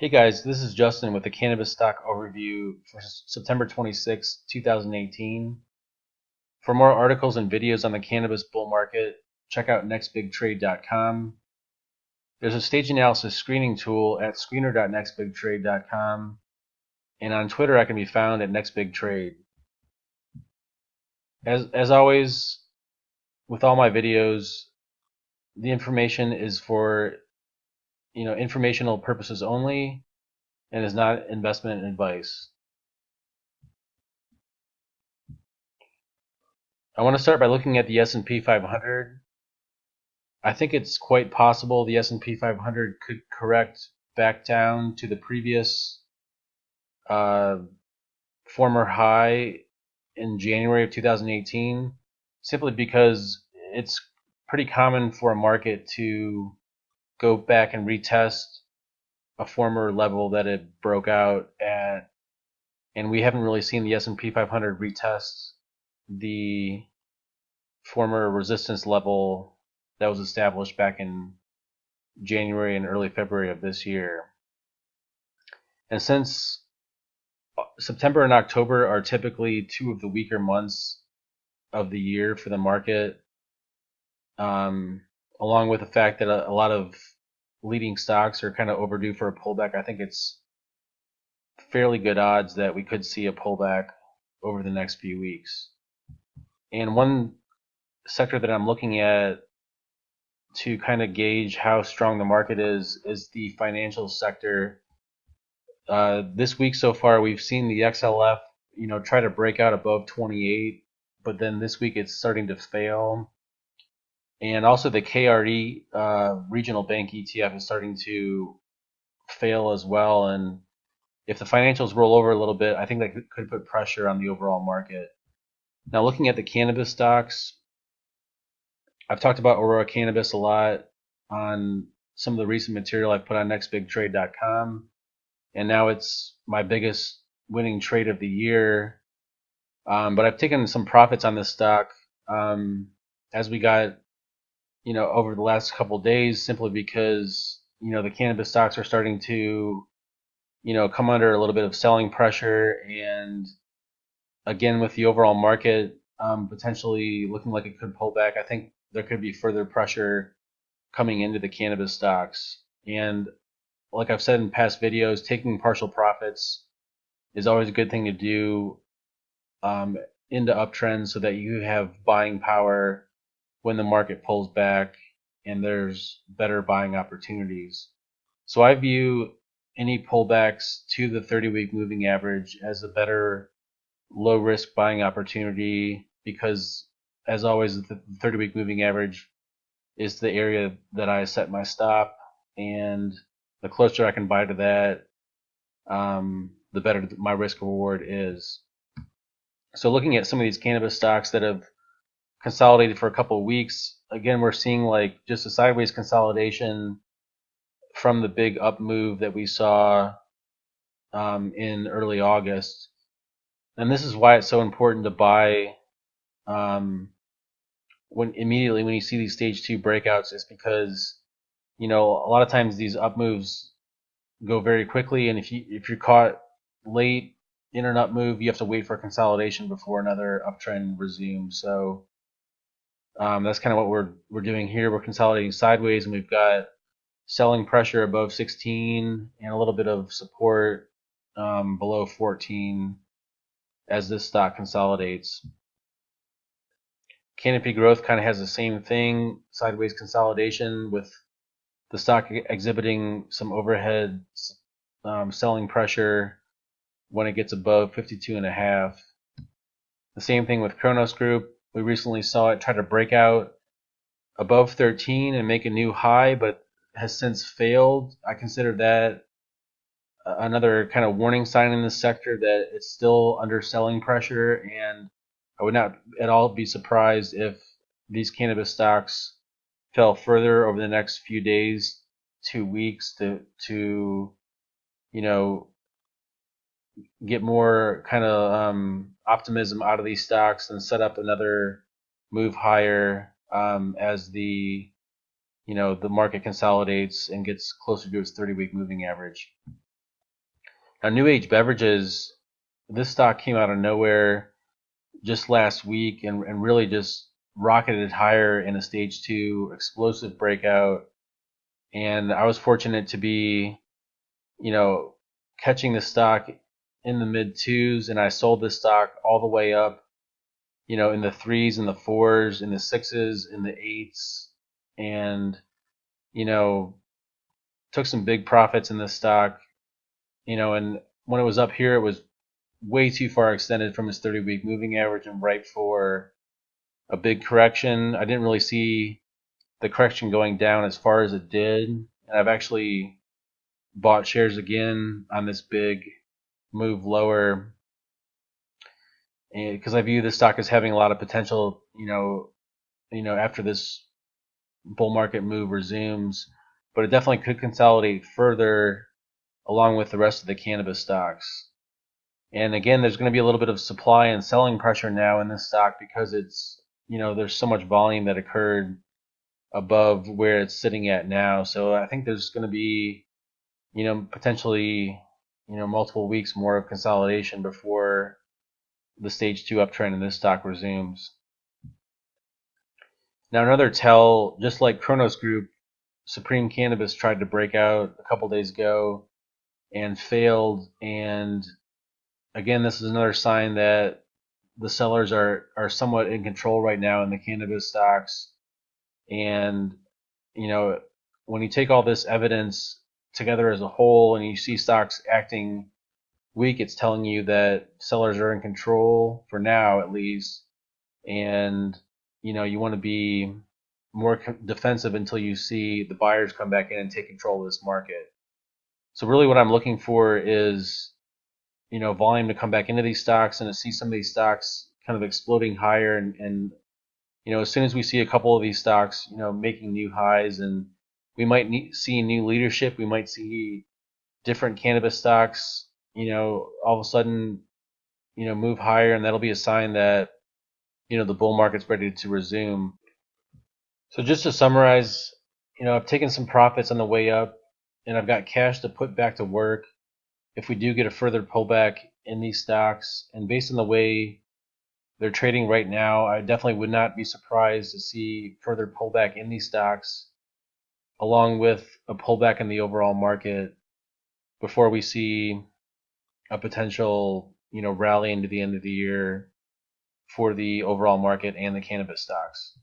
Hey guys, this is Justin with the Cannabis Stock Overview for September 26, 2018. For more articles and videos on the cannabis bull market, check out nextbigtrade.com. There's a stage analysis screening tool at screener.nextbigtrade.com, and on Twitter I can be found at nextbigtrade. As always, with all my videos, the information is for informational purposes only and is not investment advice. I want to start by looking at the S&P 500. I think it's quite possible the S&P 500 could correct back down to the previous former high in January of 2018, simply because it's pretty common for a market to go back and retest a former level that it broke out at, and we haven't really seen the S&P 500 retest the former resistance level that was established back in January and early February of this year. And since September and October are typically two of the weaker months of the year for the market, along with the fact that a lot of leading stocks are kind of overdue for a pullback, I think it's fairly good odds that we could see a pullback over the next few weeks. And one sector that I'm looking at to kind of gauge how strong the market is the financial sector. This week so far, we've seen the XLF, try to break out above 28, but then this week it's starting to fail. And also the KRE regional bank ETF is starting to fail as well. And if the financials roll over a little bit, I think that could put pressure on the overall market. Now, looking at the cannabis stocks, I've talked about Aurora Cannabis a lot on some of the recent material I've put on nextbigtrade.com, and now it's my biggest winning trade of the year. But I've taken some profits on this stock as we got, over the last couple of days, simply because, the cannabis stocks are starting to, come under a little bit of selling pressure, and again, with the overall market potentially looking like it could pull back, I think there could be further pressure coming into the cannabis stocks. And like I've said in past videos, taking partial profits is always a good thing to do into uptrends so that you have buying power when the market pulls back and there's better buying opportunities. So I view any pullbacks to the 30-week moving average as a better low risk buying opportunity, because as always the 30-week moving average is the area that I set my stop, and the closer I can buy to that, the better my risk reward is. So looking at some of these cannabis stocks that have consolidated for a couple of weeks, again, we're seeing like just a sideways consolidation from the big up move that we saw in early August. And this is why it's so important to buy immediately when you see these stage 2 breakouts, is because a lot of times these up moves go very quickly, and if you're caught late in an up move, you have to wait for consolidation before another uptrend resumes. So that's kind of what we're doing here. We're consolidating sideways, and we've got selling pressure above 16 and a little bit of support below 14 as this stock consolidates. Canopy Growth kind of has the same thing, sideways consolidation, with the stock exhibiting some overhead selling pressure when it gets above 52.5. The same thing with Kronos Group. We recently saw it try to break out above 13 and make a new high, but has since failed. I consider that another kind of warning sign in this sector that it's still under selling pressure, and I would not at all be surprised if these cannabis stocks fell further over the next few days, 2 weeks, to get more kind of optimism out of these stocks and set up another move higher as the market consolidates and gets closer to its 30-week moving average. Now, New Age Beverages, this stock came out of nowhere just last week and really just rocketed higher in a stage 2 explosive breakout. And I was fortunate to be, catching the stock in the mid 2s, and I sold this stock all the way up, in the 3s and the 4s, in the 6s, in the 8s, and, took some big profits in this stock, and when it was up here, it was way too far extended from its 30-week moving average and ripe for a big correction. I didn't really see the correction going down as far as it did, and I've actually bought shares again on this big move lower, and because I view this stock as having a lot of potential, after this bull market move resumes, but it definitely could consolidate further along with the rest of the cannabis stocks. And again, there's going to be a little bit of supply and selling pressure now in this stock because it's, there's so much volume that occurred above where it's sitting at now. So I think there's going to be, potentially, multiple weeks more of consolidation before the stage 2 uptrend in this stock resumes. Now, another tell, just like Kronos Group, Supreme Cannabis tried to break out a couple days ago and failed. And again, this is another sign that the sellers are somewhat in control right now in the cannabis stocks. And, when you take all this evidence together as a whole and you see stocks acting weak, it's telling you that sellers are in control for now, at least. And, you want to be more defensive until you see the buyers come back in and take control of this market. So really what I'm looking for is, volume to come back into these stocks and to see some of these stocks kind of exploding higher. And as soon as we see a couple of these stocks, making new highs, and we might see new leadership, we might see different cannabis stocks, all of a sudden, move higher, and that'll be a sign that, the bull market's ready to resume. So just to summarize, I've taken some profits on the way up, and I've got cash to put back to work if we do get a further pullback in these stocks. And based on the way they're trading right now, I definitely would not be surprised to see further pullback in these stocks, along with a pullback in the overall market before we see a potential, rally into the end of the year for the overall market and the cannabis stocks.